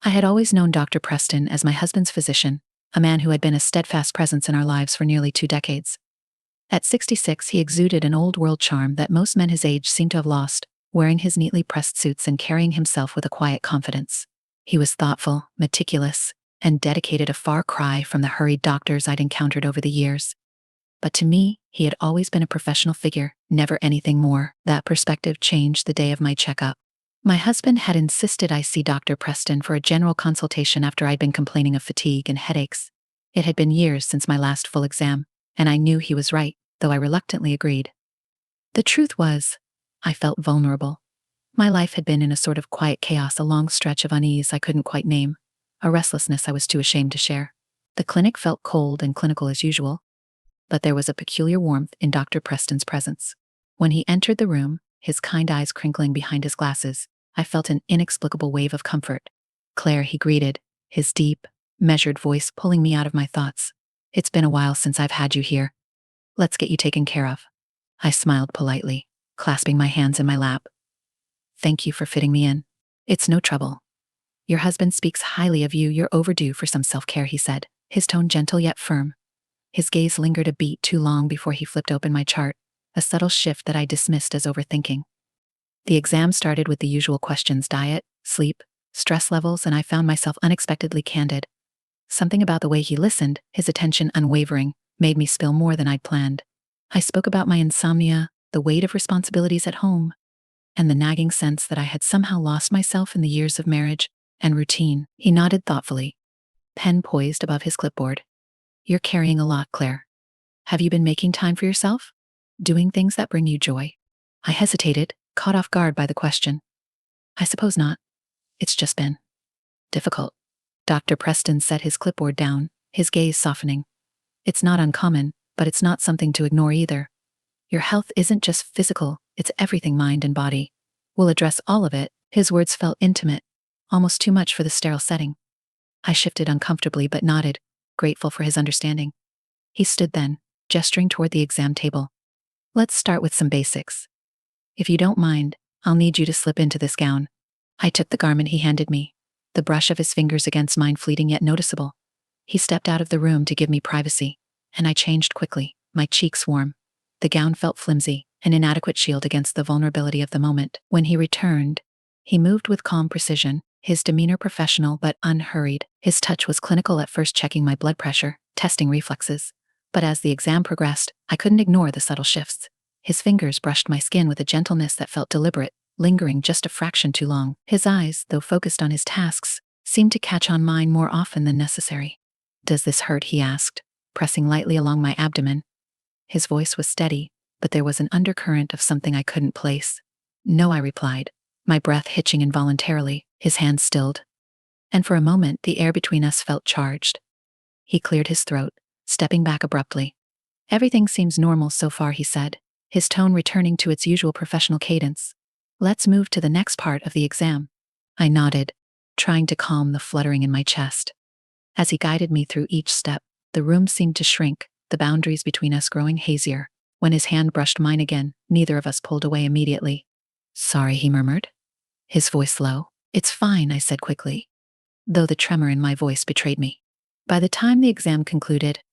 I had always known Dr. Preston as my husband's physician, a man who had been a steadfast presence in our lives for nearly 2 decades. At 66, he exuded an old-world charm that most men his age seemed to have lost, wearing his neatly pressed suits and carrying himself with a quiet confidence. He was thoughtful, meticulous, and dedicated, a far cry from the hurried doctors I'd encountered over the years. But to me, he had always been a professional figure, never anything more. That perspective changed the day of my checkup. My husband had insisted I see Dr. Preston for a general consultation after I'd been complaining of fatigue and headaches. It had been years since my last full exam, and I knew he was right, though I reluctantly agreed. The truth was, I felt vulnerable. My life had been in a sort of quiet chaos, a long stretch of unease I couldn't quite name, a restlessness I was too ashamed to share. The clinic felt cold and clinical as usual, but there was a peculiar warmth in Dr. Preston's presence. When he entered the room, his kind eyes crinkling behind his glasses, I felt an inexplicable wave of comfort. "Claire," he greeted, his deep, measured voice pulling me out of my thoughts. "It's been a while since I've had you here. Let's get you taken care of." I smiled politely, clasping my hands in my lap. "Thank you for fitting me in. It's no trouble. Your husband speaks highly of you. You're overdue for some self-care," he said, his tone gentle yet firm. His gaze lingered a beat too long before he flipped open my chart, a subtle shift that I dismissed as overthinking. The exam started with the usual questions: diet, sleep, stress levels, and I found myself unexpectedly candid. Something about the way he listened, his attention unwavering, made me spill more than I'd planned. I spoke about my insomnia, the weight of responsibilities at home, and the nagging sense that I had somehow lost myself in the years of marriage and routine. He nodded thoughtfully, pen poised above his clipboard. "You're carrying a lot, Claire. Have you been making time for yourself? Doing things that bring you joy?" I hesitated, caught off guard by the question. "I suppose not. It's just been difficult." Dr. Preston set his clipboard down, his gaze softening. "It's not uncommon, but it's not something to ignore either. Your health isn't just physical, it's everything, mind and body. We'll address all of it." His words felt intimate, almost too much for the sterile setting. I shifted uncomfortably but nodded, grateful for his understanding. He stood then, gesturing toward the exam table. "Let's start with some basics. If you don't mind, I'll need you to slip into this gown." I took the garment he handed me, the brush of his fingers against mine fleeting yet noticeable. He stepped out of the room to give me privacy, and I changed quickly, my cheeks warm. The gown felt flimsy, an inadequate shield against the vulnerability of the moment. When he returned, he moved with calm precision, his demeanor professional but unhurried. His touch was clinical, at first checking my blood pressure, testing reflexes. But as the exam progressed, I couldn't ignore the subtle shifts. His fingers brushed my skin with a gentleness that felt deliberate, lingering just a fraction too long. His eyes, though focused on his tasks, seemed to catch on mine more often than necessary. "Does this hurt?" he asked, pressing lightly along my abdomen. His voice was steady, but there was an undercurrent of something I couldn't place. "No," I replied, my breath hitching involuntarily. His hand stilled, and for a moment the air between us felt charged. He cleared his throat, stepping back abruptly. "Everything seems normal so far," he said, his tone returning to its usual professional cadence. "Let's move to the next part of the exam." I nodded, trying to calm the fluttering in my chest. As he guided me through each step, the room seemed to shrink, the boundaries between us growing hazier. When his hand brushed mine again, neither of us pulled away immediately. "Sorry," he murmured, his voice low. "It's fine," I said quickly, though the tremor in my voice betrayed me. By the time the exam concluded,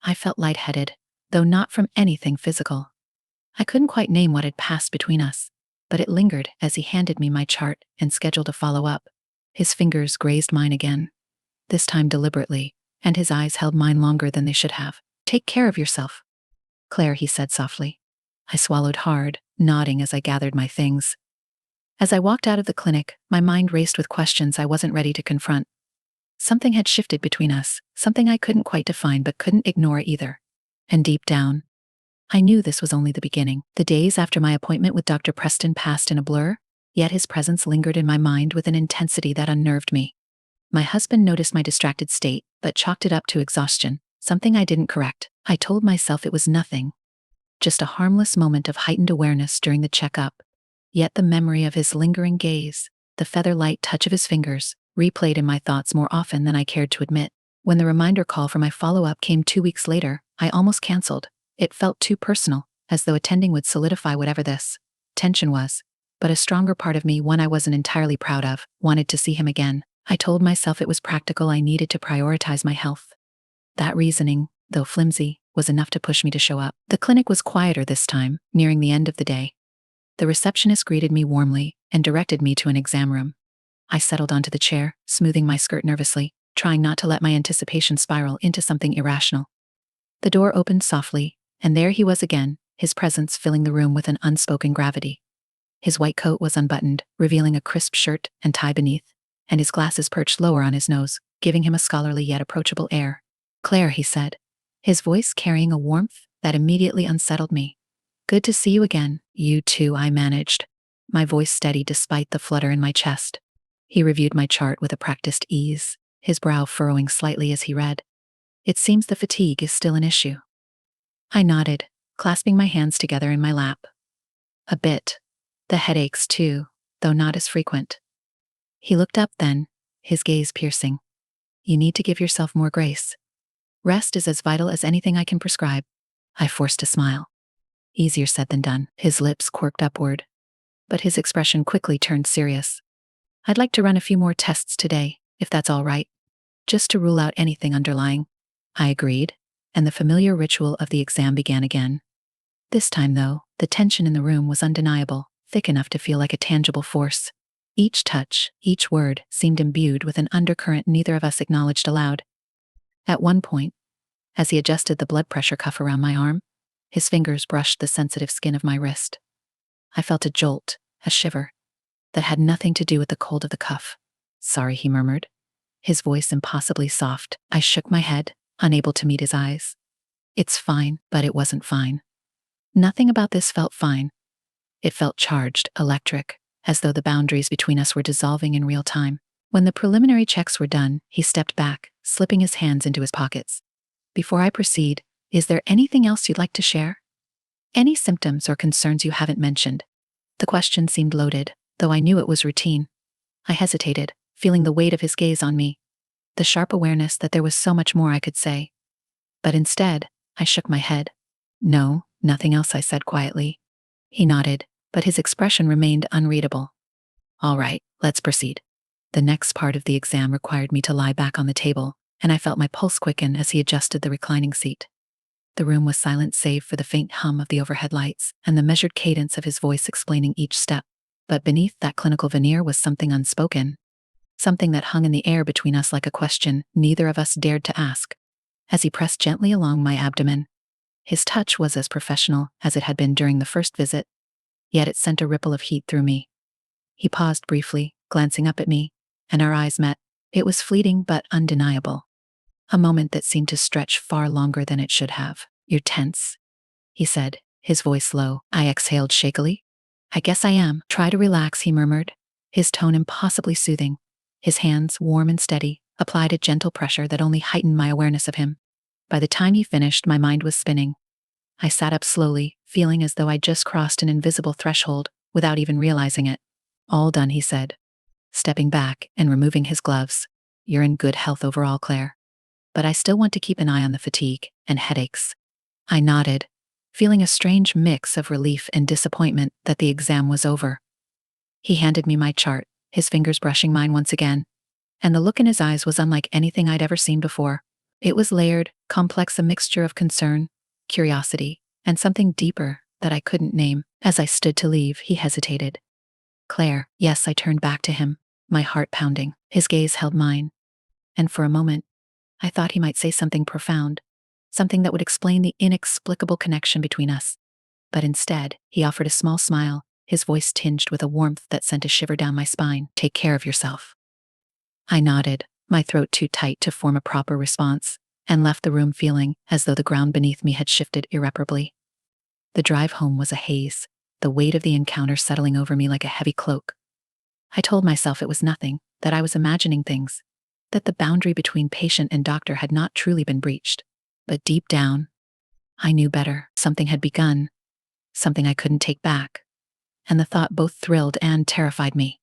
I felt lightheaded, though not from anything physical. I couldn't quite name what had passed between us, but it lingered as he handed me my chart and scheduled a follow-up. His fingers grazed mine again, this time deliberately, and his eyes held mine longer than they should have. "Take care of yourself, Claire," he said softly. I swallowed hard, nodding as I gathered my things. As I walked out of the clinic, my mind raced with questions I wasn't ready to confront. Something had shifted between us, something I couldn't quite define but couldn't ignore either. And deep down, I knew this was only the beginning. The days after my appointment with Dr. Preston passed in a blur, yet his presence lingered in my mind with an intensity that unnerved me. My husband noticed my distracted state, but chalked it up to exhaustion, something I didn't correct. I told myself it was nothing, just a harmless moment of heightened awareness during the checkup. Yet the memory of his lingering gaze, the feather-light touch of his fingers, replayed in my thoughts more often than I cared to admit. When the reminder call for my follow-up came 2 weeks later, I almost canceled. It felt too personal, as though attending would solidify whatever this tension was. But a stronger part of me, one I wasn't entirely proud of, wanted to see him again. I told myself it was practical. I needed to prioritize my health. That reasoning, though flimsy, was enough to push me to show up. The clinic was quieter this time, nearing the end of the day. The receptionist greeted me warmly and directed me to an exam room. I settled onto the chair, smoothing my skirt nervously, trying not to let my anticipation spiral into something irrational. The door opened softly, and there he was again, his presence filling the room with an unspoken gravity. His white coat was unbuttoned, revealing a crisp shirt and tie beneath, and his glasses perched lower on his nose, giving him a scholarly yet approachable air. "Claire," he said, his voice carrying a warmth that immediately unsettled me. "Good to see you again." "You too," I managed, my voice steady despite the flutter in my chest. He reviewed my chart with a practiced ease, his brow furrowing slightly as he read. "It seems the fatigue is still an issue." I nodded, clasping my hands together in my lap. "A bit. The headaches too, though not as frequent." He looked up then, his gaze piercing. "You need to give yourself more grace. Rest is as vital as anything I can prescribe." I forced a smile. "Easier said than done." His lips quirked upward, but his expression quickly turned serious. "I'd like to run a few more tests today, if that's all right, just to rule out anything underlying." I agreed, and the familiar ritual of the exam began again. This time, though, the tension in the room was undeniable, thick enough to feel like a tangible force. Each touch, each word, seemed imbued with an undercurrent neither of us acknowledged aloud. At one point, as he adjusted the blood pressure cuff around my arm, his fingers brushed the sensitive skin of my wrist. I felt a jolt, a shiver, that had nothing to do with the cold of the cuff. "Sorry," he murmured, his voice impossibly soft. I shook my head, unable to meet his eyes. "It's fine," but it wasn't fine. Nothing about this felt fine. It felt charged, electric, as though the boundaries between us were dissolving in real time. When the preliminary checks were done, he stepped back, slipping his hands into his pockets. "Before I proceed, is there anything else you'd like to share? Any symptoms or concerns you haven't mentioned?" The question seemed loaded, though I knew it was routine. I hesitated, feeling the weight of his gaze on me, the sharp awareness that there was so much more I could say. But instead, I shook my head. "No, nothing else," I said quietly. He nodded, but his expression remained unreadable. "All right, let's proceed." The next part of the exam required me to lie back on the table, and I felt my pulse quicken as he adjusted the reclining seat. The room was silent save for the faint hum of the overhead lights and the measured cadence of his voice explaining each step. But beneath that clinical veneer was something unspoken, something that hung in the air between us like a question neither of us dared to ask. As he pressed gently along my abdomen, his touch was as professional as it had been during the first visit, yet it sent a ripple of heat through me. He paused briefly, glancing up at me, and our eyes met. It was fleeting but undeniable. A moment that seemed to stretch far longer than it should have. "You're tense," he said, his voice low. I exhaled shakily. "I guess I am." "Try to relax," he murmured, his tone impossibly soothing. His hands, warm and steady, applied a gentle pressure that only heightened my awareness of him. By the time he finished, my mind was spinning. I sat up slowly, feeling as though I'd just crossed an invisible threshold, without even realizing it. "All done," he said, stepping back and removing his gloves. "You're in good health overall, Claire. But I still want to keep an eye on the fatigue and headaches." I nodded, feeling a strange mix of relief and disappointment that the exam was over. He handed me my chart, his fingers brushing mine once again, and the look in his eyes was unlike anything I'd ever seen before. It was layered, complex, a mixture of concern, curiosity, and something deeper that I couldn't name. As I stood to leave, he hesitated. "Claire." "Yes," I turned back to him, my heart pounding. His gaze held mine, and for a moment, I thought he might say something profound, something that would explain the inexplicable connection between us. But instead, he offered a small smile, his voice tinged with a warmth that sent a shiver down my spine. "Take care of yourself." I nodded, my throat too tight to form a proper response, and left the room feeling as though the ground beneath me had shifted irreparably. The drive home was a haze, the weight of the encounter settling over me like a heavy cloak. I told myself it was nothing, that I was imagining things, that the boundary between patient and doctor had not truly been breached. But deep down, I knew better. Something had begun, something I couldn't take back, and the thought both thrilled and terrified me.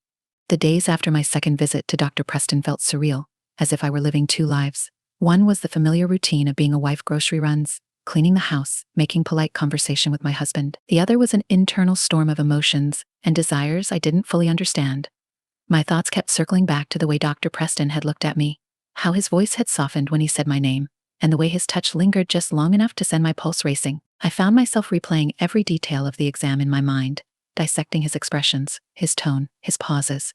The days after my second visit to Dr. Preston felt surreal, as if I were living two lives. One was the familiar routine of being a wife, grocery runs, cleaning the house, making polite conversation with my husband. The other was an internal storm of emotions and desires I didn't fully understand. My thoughts kept circling back to the way Dr. Preston had looked at me, how his voice had softened when he said my name, and the way his touch lingered just long enough to send my pulse racing. I found myself replaying every detail of the exam in my mind, dissecting his expressions, his tone, his pauses.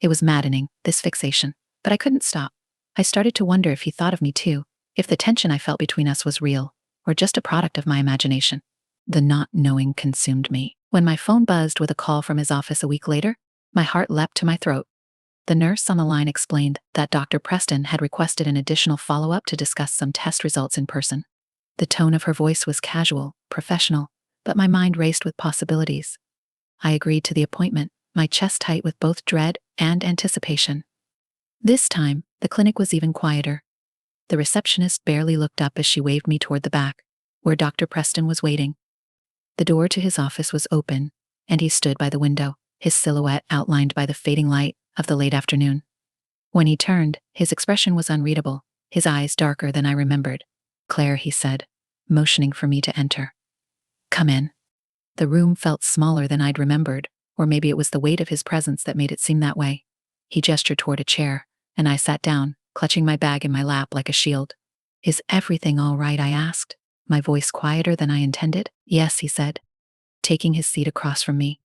It was maddening, this fixation, but I couldn't stop. I started to wonder if he thought of me too, if the tension I felt between us was real, or just a product of my imagination. The not knowing consumed me. When my phone buzzed with a call from his office a week later, my heart leapt to my throat. The nurse on the line explained that Dr. Preston had requested an additional follow-up to discuss some test results in person. The tone of her voice was casual, professional, but my mind raced with possibilities. I agreed to the appointment, my chest tight with both dread and anticipation. This time, the clinic was even quieter. The receptionist barely looked up as she waved me toward the back, where Dr. Preston was waiting. The door to his office was open, and he stood by the window, his silhouette outlined by the fading light of the late afternoon. When he turned, his expression was unreadable, his eyes darker than I remembered. "Claire," he said, motioning for me to enter. "Come in." The room felt smaller than I'd remembered, or maybe it was the weight of his presence that made it seem that way. He gestured toward a chair, and I sat down, clutching my bag in my lap like a shield. "Is everything all right?" I asked, my voice quieter than I intended. "Yes," he said, taking his seat across from me.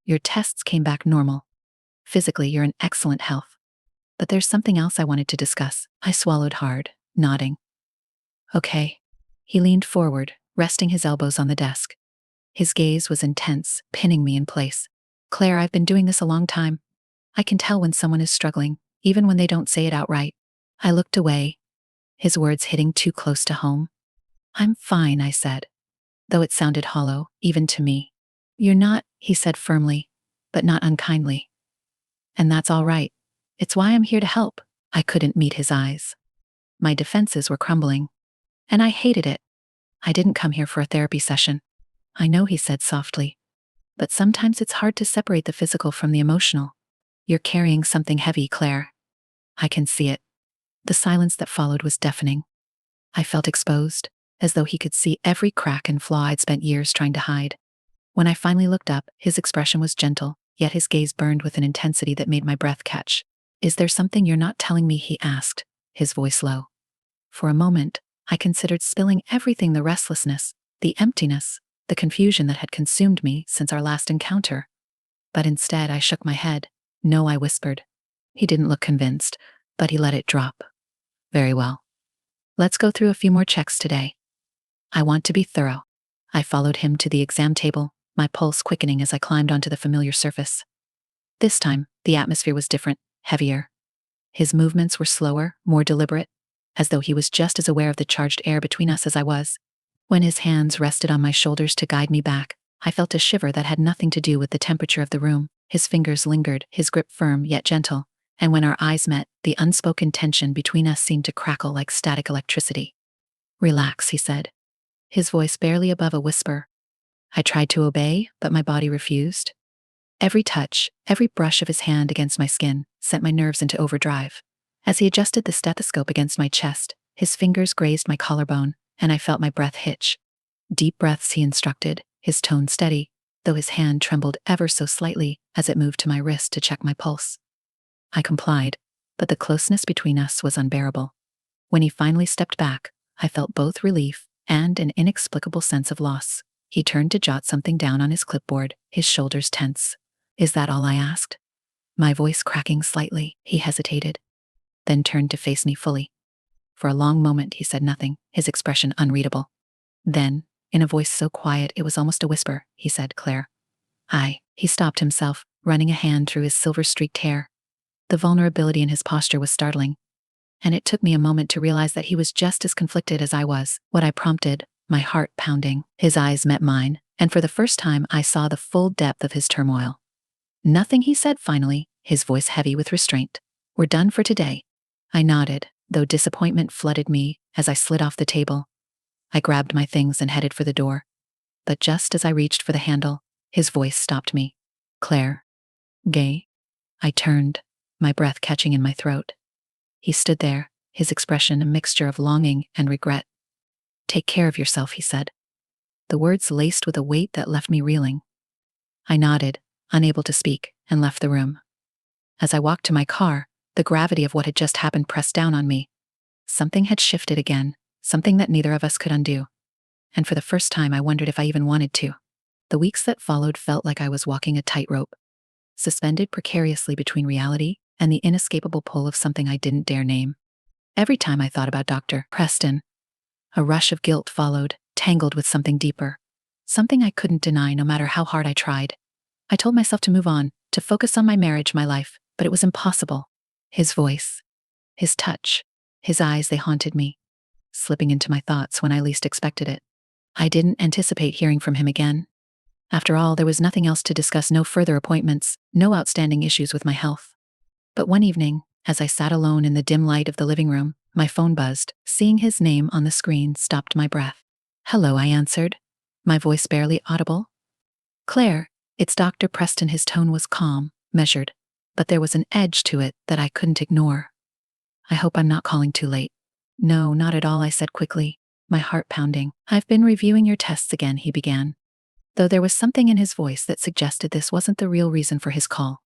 "Your tests came back normal. Physically, you're in excellent health. But there's something else I wanted to discuss." I swallowed hard, nodding. "Okay." He leaned forward, resting his elbows on the desk. His gaze was intense, pinning me in place. "Claire, I've been doing this a long time. I can tell when someone is struggling, even when they don't say it outright." I looked away, his words hitting too close to home. "I'm fine," I said, though it sounded hollow, even to me. "You're not," he said firmly, but not unkindly. "And that's all right. It's why I'm here to help." I couldn't meet his eyes. My defenses were crumbling, and I hated it. "I didn't come here for a therapy session." "I know," he said softly, "but sometimes it's hard to separate the physical from the emotional. You're carrying something heavy, Claire. I can see it." The silence that followed was deafening. I felt exposed, as though he could see every crack and flaw I'd spent years trying to hide. When I finally looked up, his expression was gentle, yet his gaze burned with an intensity that made my breath catch. "Is there something you're not telling me?" he asked, his voice low. For a moment, I considered spilling everything, the restlessness, the emptiness, the confusion that had consumed me since our last encounter. But instead, I shook my head. "No," I whispered. He didn't look convinced, but he let it drop. "Very well. Let's go through a few more checks today. I want to be thorough." I followed him to the exam table, my pulse quickening as I climbed onto the familiar surface. This time, the atmosphere was different, heavier. His movements were slower, more deliberate, as though he was just as aware of the charged air between us as I was. When his hands rested on my shoulders to guide me back, I felt a shiver that had nothing to do with the temperature of the room. His fingers lingered, his grip firm yet gentle, and when our eyes met, the unspoken tension between us seemed to crackle like static electricity. "Relax," he said, his voice barely above a whisper. I tried to obey, but my body refused. Every touch, every brush of his hand against my skin, sent my nerves into overdrive. As he adjusted the stethoscope against my chest, his fingers grazed my collarbone, and I felt my breath hitch. "Deep breaths," he instructed, his tone steady, though his hand trembled ever so slightly as it moved to my wrist to check my pulse. I complied, but the closeness between us was unbearable. When he finally stepped back, I felt both relief and an inexplicable sense of loss. He turned to jot something down on his clipboard, his shoulders tense. "Is that all?" I asked, my voice cracking slightly. He hesitated, then turned to face me fully. For a long moment he said nothing, his expression unreadable. Then, in a voice so quiet it was almost a whisper, he said, "Claire." He stopped himself, running a hand through his silver-streaked hair. The vulnerability in his posture was startling, and it took me a moment to realize that he was just as conflicted as I was. What I prompted, my heart pounding. His eyes met mine, and for the first time I saw the full depth of his turmoil. "Nothing," he said finally, his voice heavy with restraint. "We're done for today." I nodded, though disappointment flooded me as I slid off the table. I grabbed my things and headed for the door. But just as I reached for the handle, his voice stopped me. "Claire." "Gay?" I turned, my breath catching in my throat. He stood there, his expression a mixture of longing and regret. "Take care of yourself," he said, the words laced with a weight that left me reeling. I nodded, unable to speak, and left the room. As I walked to my car, the gravity of what had just happened pressed down on me. Something had shifted again, something that neither of us could undo. And for the first time, I wondered if I even wanted to. The weeks that followed felt like I was walking a tightrope, suspended precariously between reality and the inescapable pull of something I didn't dare name. Every time I thought about Dr. Preston, a rush of guilt followed, tangled with something deeper. Something I couldn't deny no matter how hard I tried. I told myself to move on, to focus on my marriage, my life, but it was impossible. His voice, his touch, his eyes, they haunted me, slipping into my thoughts when I least expected it. I didn't anticipate hearing from him again. After all, there was nothing else to discuss, no further appointments, no outstanding issues with my health. But one evening, as I sat alone in the dim light of the living room, my phone buzzed. Seeing his name on the screen stopped my breath. "Hello," I answered, my voice barely audible. "Claire, it's Dr. Preston." His tone was calm, measured, but there was an edge to it that I couldn't ignore. "I hope I'm not calling too late." "No, not at all," I said quickly, my heart pounding. "I've been reviewing your tests again," he began, though there was something in his voice that suggested this wasn't the real reason for his call.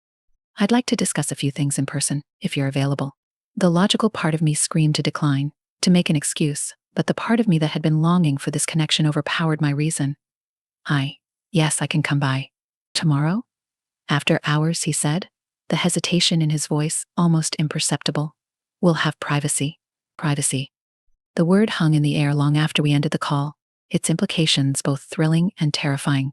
"I'd like to discuss a few things in person, if you're available." The logical part of me screamed to decline, to make an excuse, but the part of me that had been longing for this connection overpowered my reason. Yes, I can come by. Tomorrow? After hours, he said, the hesitation in his voice almost imperceptible. "We'll have privacy." Privacy. The word hung in the air long after we ended the call, its implications both thrilling and terrifying.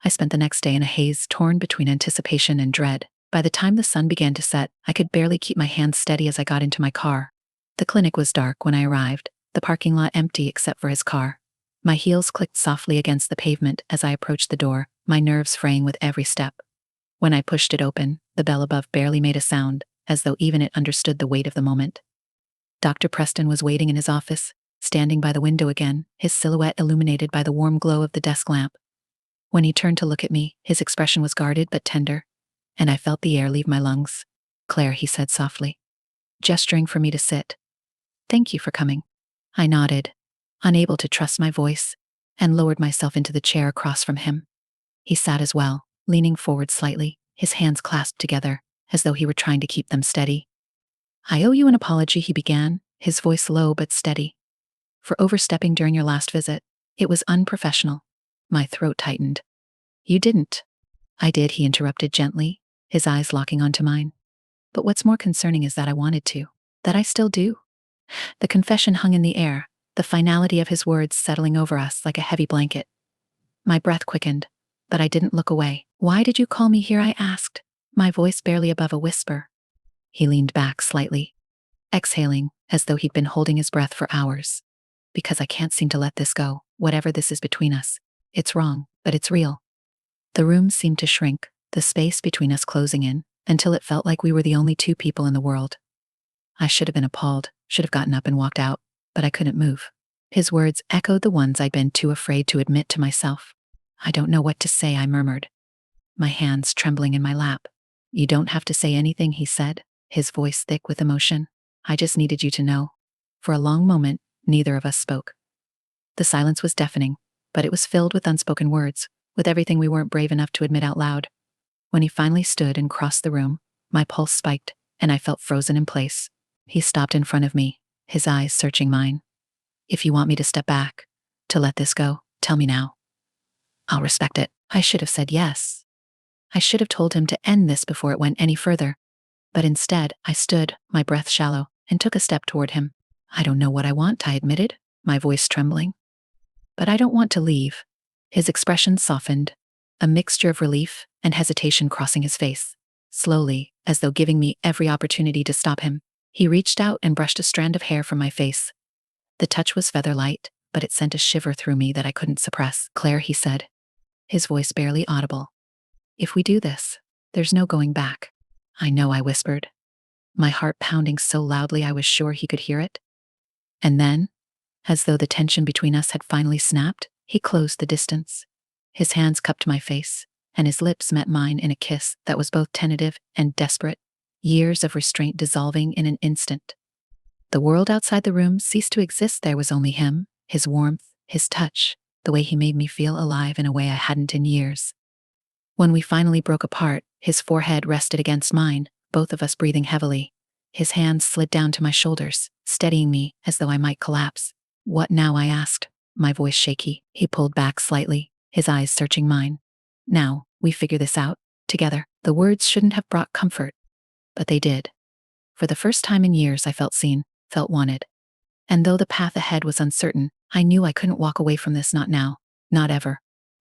I spent the next day in a haze, torn between anticipation and dread. By the time the sun began to set, I could barely keep my hands steady as I got into my car. The clinic was dark when I arrived, the parking lot empty except for his car. My heels clicked softly against the pavement as I approached the door, my nerves fraying with every step. When I pushed it open, the bell above barely made a sound, as though even it understood the weight of the moment. Dr. Preston was waiting in his office, standing by the window again, his silhouette illuminated by the warm glow of the desk lamp. When he turned to look at me, his expression was guarded but tender, and I felt the air leave my lungs. "Claire," he said softly, gesturing for me to sit. "Thank you for coming." I nodded, unable to trust my voice, and lowered myself into the chair across from him. He sat as well, leaning forward slightly, his hands clasped together, as though he were trying to keep them steady. "I owe you an apology," he began, his voice low but steady. "For overstepping during your last visit. It was unprofessional." My throat tightened. "You didn't." "I did," he interrupted gently, his eyes locking onto mine. "But what's more concerning is that I wanted to. That I still do." The confession hung in the air, the finality of his words settling over us like a heavy blanket. My breath quickened, but I didn't look away. "Why did you call me here?" I asked, my voice barely above a whisper. He leaned back slightly, exhaling, as though he'd been holding his breath for hours. "Because I can't seem to let this go, whatever this is between us. It's wrong, but it's real." The room seemed to shrink, the space between us closing in, until it felt like we were the only two people in the world. I should have been appalled, should have gotten up and walked out, but I couldn't move. His words echoed the ones I'd been too afraid to admit to myself. "I don't know what to say," I murmured, my hands trembling in my lap. "You don't have to say anything," he said, his voice thick with emotion. "I just needed you to know." For a long moment, neither of us spoke. The silence was deafening, but it was filled with unspoken words, with everything we weren't brave enough to admit out loud. When he finally stood and crossed the room, my pulse spiked, and I felt frozen in place. He stopped in front of me, his eyes searching mine. "If you want me to step back, to let this go, tell me now. I'll respect it." I should have said yes. I should have told him to end this before it went any further. But instead, I stood, my breath shallow, and took a step toward him. "I don't know what I want," I admitted, my voice trembling. "But I don't want to leave." His expression softened, a mixture of relief and hesitation crossing his face. Slowly, as though giving me every opportunity to stop him, he reached out and brushed a strand of hair from my face. The touch was feather-light, but it sent a shiver through me that I couldn't suppress. "Claire," he said, his voice barely audible, "if we do this, there's no going back." "I know," I whispered, my heart pounding so loudly I was sure he could hear it. And then, as though the tension between us had finally snapped, he closed the distance. His hands cupped my face, and his lips met mine in a kiss that was both tentative and desperate, years of restraint dissolving in an instant. The world outside the room ceased to exist. There was only him, his warmth, his touch, the way he made me feel alive in a way I hadn't in years. When we finally broke apart, his forehead rested against mine, both of us breathing heavily. His hands slid down to my shoulders, steadying me as though I might collapse. What now? I asked, my voice shaky. He pulled back slightly, his eyes searching mine. Now, we figure this out, together. The words shouldn't have brought comfort, but they did. For the first time in years I felt seen, felt wanted. And though the path ahead was uncertain, I knew I couldn't walk away from this, not now, not ever.